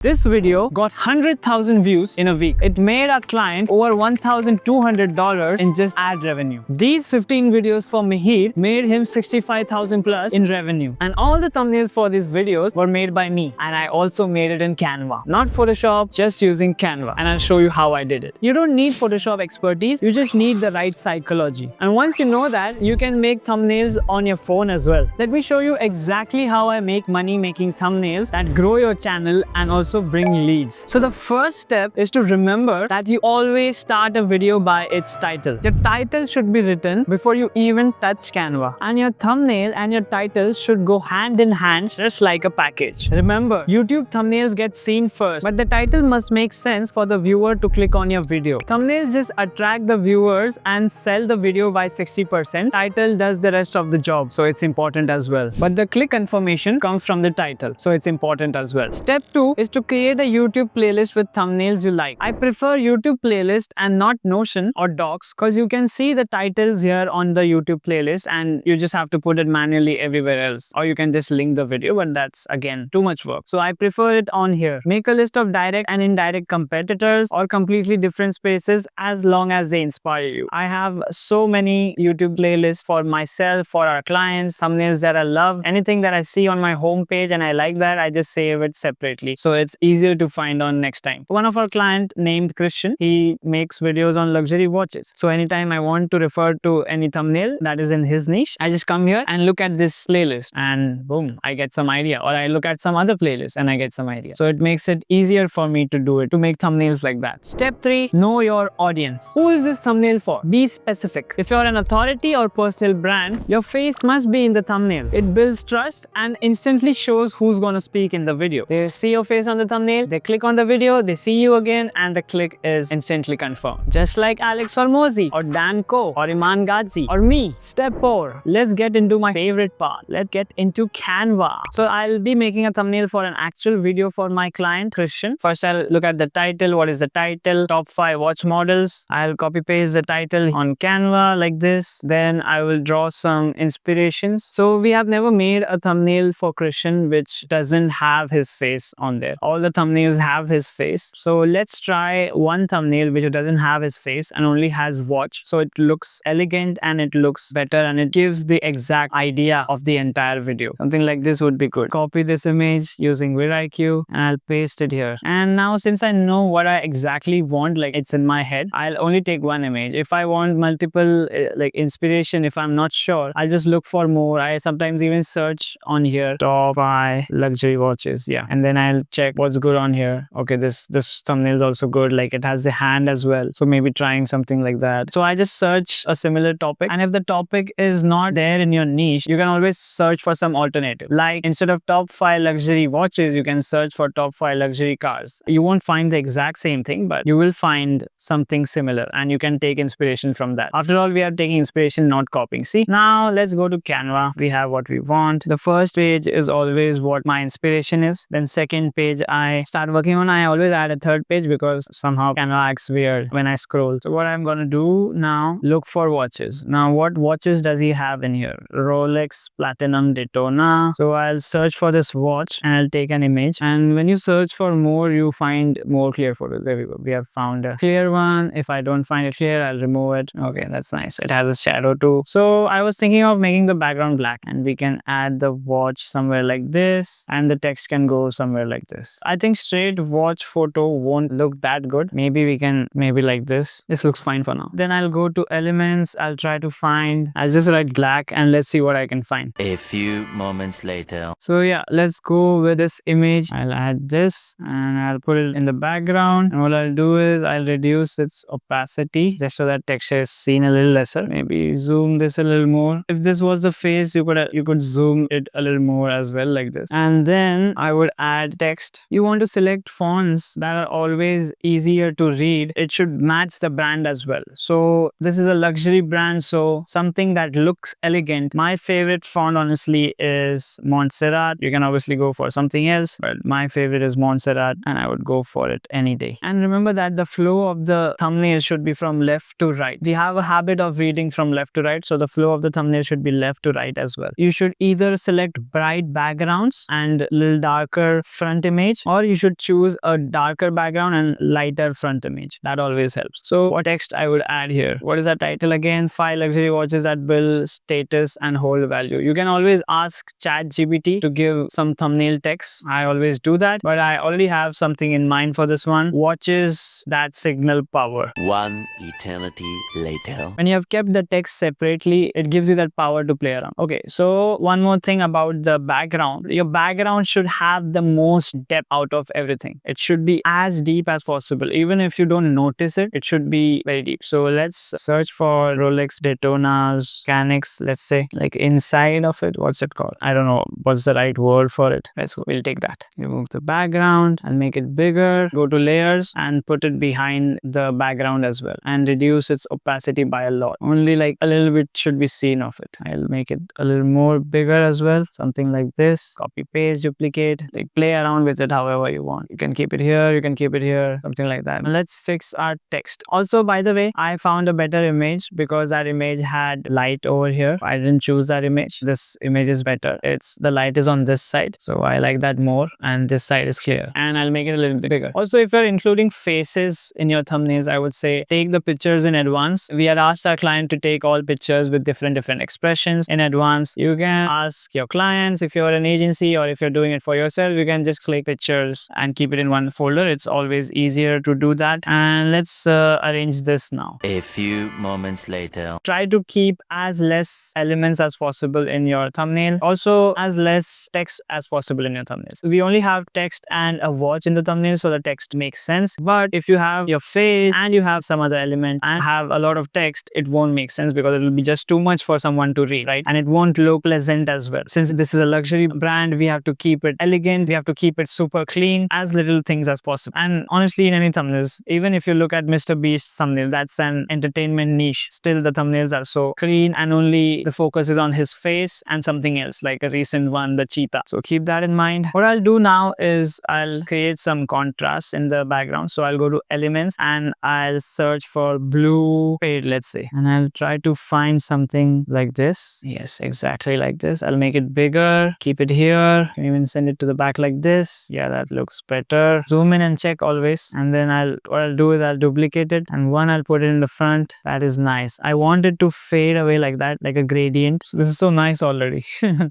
This video got 100,000 views in a week. It made our client over $1,200 in just ad revenue. These 15 videos for Mihir made him 65,000 plus in revenue. And all the thumbnails for these videos were made by me. And I also made it in Canva. Not Photoshop, just using Canva. And I'll show you how I did it. You don't need Photoshop expertise. You just need the right psychology. And once you know that, you can make thumbnails on your phone as well. Let me show you exactly how I make money making thumbnails that grow your channel and also bring leads. So the first step is to remember that you always start a video by its title. Your title should be written before you even touch Canva. And your thumbnail and your title should go hand in hand, just like a package. Remember, YouTube thumbnails get seen first, but the title must make sense for the viewer to click on your video. Thumbnails just attract the viewers and sell the video by 60%. Title does the rest of the job, so it's important as well. But the click confirmation comes from the title, so it's important as well. Step 2 is to create a YouTube playlist with thumbnails you like. I prefer YouTube playlist and not Notion or Docs because you can see the titles here on the YouTube playlist and you just have to put it manually everywhere else. Or you can just link the video, but that's again too much work. So I prefer it on here. Make a list of direct and indirect competitors or completely different spaces as long as they inspire you. I have so many YouTube playlists for myself, for our clients, thumbnails that I love. Anything that I see on my homepage and I like that, I just save it separately. So it's easier to find on next time. One of our clients named Christian, he makes videos on luxury watches. So anytime I want to refer to any thumbnail that is in his niche, I just come here and look at this playlist and boom, I get some idea. Or I look at some other playlist and I get some idea. So it makes it easier for me to do it, to make thumbnails like that. Step 3, know your audience. Who is this thumbnail for? Be specific. If you're an authority or personal brand, your face must be in the thumbnail. It builds trust and instantly shows who's going to speak in the video. They see your face on the thumbnail, they click on the video, they see you again, and the click is instantly confirmed. Just like Alex Hormozi or Dan Ko or Iman Ghazi or me. Step 4, let's get into my favorite part. Let's get into Canva. So I'll be making a thumbnail for an actual video for my client Christian. First I'll look at the title. What is the title? Top 5 watch models. I'll copy paste the title on Canva like this. Then I will draw some inspirations. So we have never made a thumbnail for Christian which doesn't have his face on there. All the thumbnails have his face. So let's try one thumbnail which doesn't have his face and only has watch. So it looks elegant and it looks better and it gives the exact idea of the entire video. Something like this would be good. Copy this image using vidIQ and I'll paste it here. And now since I know what I exactly want, like it's in my head, I'll only take one image. If I want multiple like inspiration, if I'm not sure, I'll just look for more. I sometimes even search on here, top 5 luxury watches. Yeah. And then I'll check what's good on here. Okay, this thumbnail is also good. Like it has the hand as well. So maybe trying something like that. So I just search a similar topic. And if the topic is not there in your niche, you can always search for some alternative. Like instead of top 5 luxury watches, you can search for top 5 luxury cars. You won't find the exact same thing, but you will find something similar and you can take inspiration from that. After all, we are taking inspiration, not copying. See, now let's go to Canva. We have what we want. The first page is always what my inspiration is. Then second page I start working on. I always add a third page because somehow Canva acts weird when I scroll. So what I'm gonna do now, look for watches. Now what watches does he have in here? Rolex, Platinum, Daytona. So I'll search for this watch and I'll take an image. And when you search for more, you find more clear photos. There we go. We have found a clear one. If I don't find it clear, I'll remove it. Okay, that's nice. It has a shadow too. So I was thinking of making the background black and we can add the watch somewhere like this and the text can go somewhere like this. I think straight watch photo won't look that good. Maybe we can, maybe like this. This looks fine for now. Then I'll go to elements. I'll try to find, I'll just write black and let's see what I can find. A few moments later. So yeah, let's go with this image. I'll add this and I'll put it in the background. And what I'll do is I'll reduce its opacity just so that texture is seen a little lesser. Maybe zoom this a little more. If this was the face, you could zoom it a little more as well like this. And then I would add text. You want to select fonts that are always easier to read. It should match the brand as well. So this is a luxury brand, so something that looks elegant. My favorite font honestly is Montserrat. You can obviously go for something else, but my favorite is Montserrat and I would go for it any day. And remember that the flow of the thumbnail should be from left to right. We have a habit of reading from left to right, so the flow of the thumbnail should be left to right as well. You should either select bright backgrounds and little darker front image image, or you should choose a darker background and lighter front image. That always helps. So what text I would add here? What is that title again? 5 luxury watches that build status and hold value. You can always ask ChatGPT to give some thumbnail text. I always do that, but I already have something in mind for this one. Watches that signal power. One eternity later. When you have kept the text separately, it gives you that power to play around. Okay, so one more thing about the background. Your background should have the most depth out of everything. It should be as deep as possible. Even if you don't notice it, it should be very deep. So let's search for Rolex Daytona's Canex, let's say, like inside of it. What's it called? I don't know what's the right word for it. We'll take that. Remove the background and make it bigger. Go to layers and put it behind the background as well, and reduce its opacity by a lot. Only like a little bit should be seen of it. I'll make it a little more bigger as well, something like this. Copy, paste, duplicate, like play around with it however you want. You can keep it here, you can keep it here, something like that. Let's fix our text. Also, by the way, I found a better image because that image had light over here. I didn't choose that image. This image is better. The light is on this side, so I like that more, and this side is clear, and I'll make it a little bit bigger. Also, if you're including faces in your thumbnails, I would say take the pictures in advance. We had asked our client to take all pictures with different expressions in advance. You can ask your clients, if you're an agency or if you're doing it for yourself, you can just click pictures and keep it in one folder. It's always easier to do that. And let's arrange this now. A few moments later. Try to keep as less elements as possible in your thumbnail. Also, as less text as possible in your thumbnails. We only have text and a watch in the thumbnail, so the text makes sense. But if you have your face and you have some other element and have a lot of text, it won't make sense because it will be just too much for someone to read, right? And it won't look pleasant as well. Since this is a luxury brand, we have to keep it elegant. We have to keep it super clean, as little things as possible. And honestly, in any thumbnails, even if you look at Mr. Beast's thumbnail, that's an entertainment niche. Still, the thumbnails are so clean and only the focus is on his face and something else, like a recent one, the cheetah. So keep that in mind. What I'll do now is I'll create some contrast in the background. So I'll go to elements and I'll search for blue fade, let's say, and I'll try to find something like this. Yes, exactly like this. I'll make it bigger, keep it here. You can even send it to the back like this. Yeah, that looks better. Zoom in and check always. And then what I'll do is I'll duplicate it, and one I'll put it in the front. That is nice. I want it to fade away like that, like a gradient. So this is so nice already.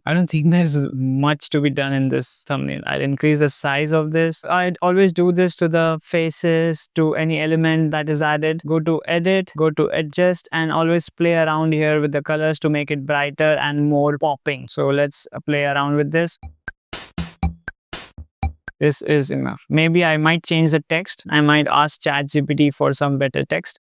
I don't think there's much to be done in this thumbnail. I'll increase the size of this. I'd always do this to the faces, to any element that is added. Go to edit, go to adjust, and always play around here with the colors to make it brighter and more popping. So let's play around with this. This is enough. Maybe I might change the text. I might ask ChatGPT for some better text.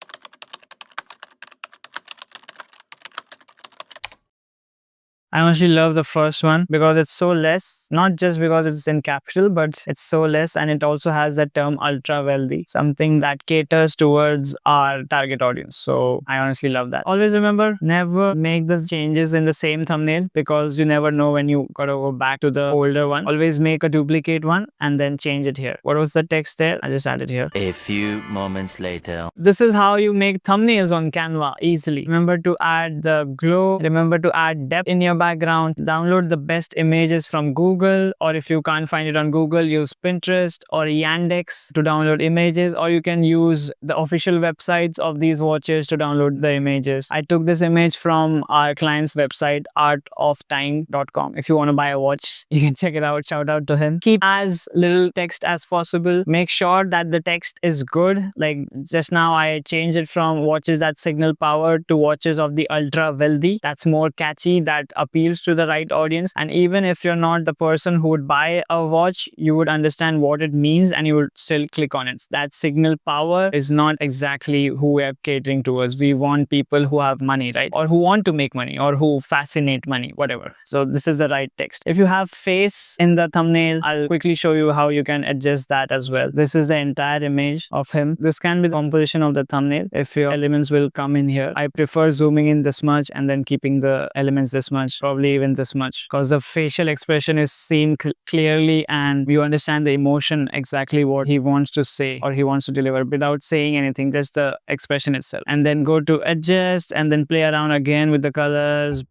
I honestly love the first one because it's so less, not just because it's in capital, but it's so less, and it also has the term ultra wealthy, something that caters towards our target audience. So I honestly love that. Always remember, never make the changes in the same thumbnail because you never know when you gotta go back to the older one. Always make a duplicate one and then change it here. What was the text there? I just added here. A few moments later. This is how you make thumbnails on Canva easily. Remember to add the glow. Remember to add depth in your background. Download the best images from Google, or if you can't find it on Google, use Pinterest or Yandex to download images, or you can use the official websites of these watches to download the images. I took this image from our client's website, artoftime.com. If you want to buy a watch, you can check it out. Shout out to him. Keep as little text as possible. Make sure that the text is good. Like just now, I changed it from watches that signal power to watches of the ultra wealthy. That's more catchy. That appeals to the right audience. And even if you're not the person who would buy a watch, you would understand what it means and you would still click on it. That signal power is not exactly who we are catering towards. We want people who have money, right? Or who want to make money, or who fascinate money, whatever. So this is the right text. If you have face in the thumbnail, I'll quickly show you how you can adjust that as well. This is the entire image of him. This can be the composition of the thumbnail. If your elements will come in here, I prefer zooming in this much and then keeping the elements this much, probably even this much, because the facial expression is seen clearly and you understand the emotion, exactly what he wants to say or he wants to deliver without saying anything, just the expression itself. And then go to adjust and then play around again with the colors.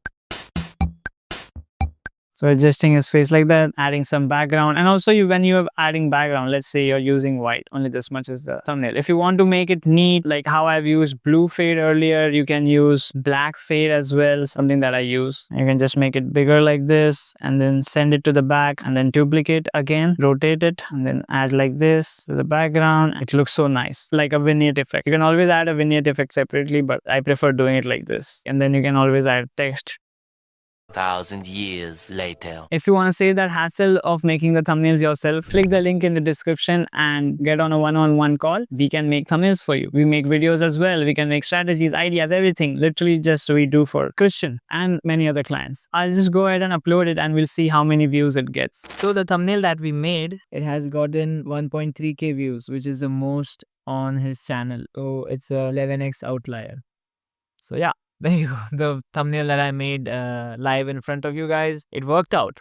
So adjusting his face like that, adding some background. And also when you're adding background, let's say you're using white, only this much is the thumbnail. If you want to make it neat, like how I've used blue fade earlier, you can use black fade as well, something that I use. You can just make it bigger like this and then send it to the back and then duplicate again, rotate it and then add like this to the background. It looks so nice, like a vignette effect. You can always add a vignette effect separately, but I prefer doing it like this. And then you can always add text. 1,000 years later. If you want to save that hassle of making the thumbnails yourself, click the link in the description and get on a one-on-one call. We can make thumbnails for you. We make videos as well. We can make strategies, ideas, everything. Literally just we do for Christian and many other clients. I'll just go ahead and upload it and we'll see how many views it gets. So the thumbnail that we made, it has gotten 1.3k views, which is the most on his channel. So it's a 11x outlier. So yeah. There you go, the thumbnail that I made live in front of you guys. It worked out.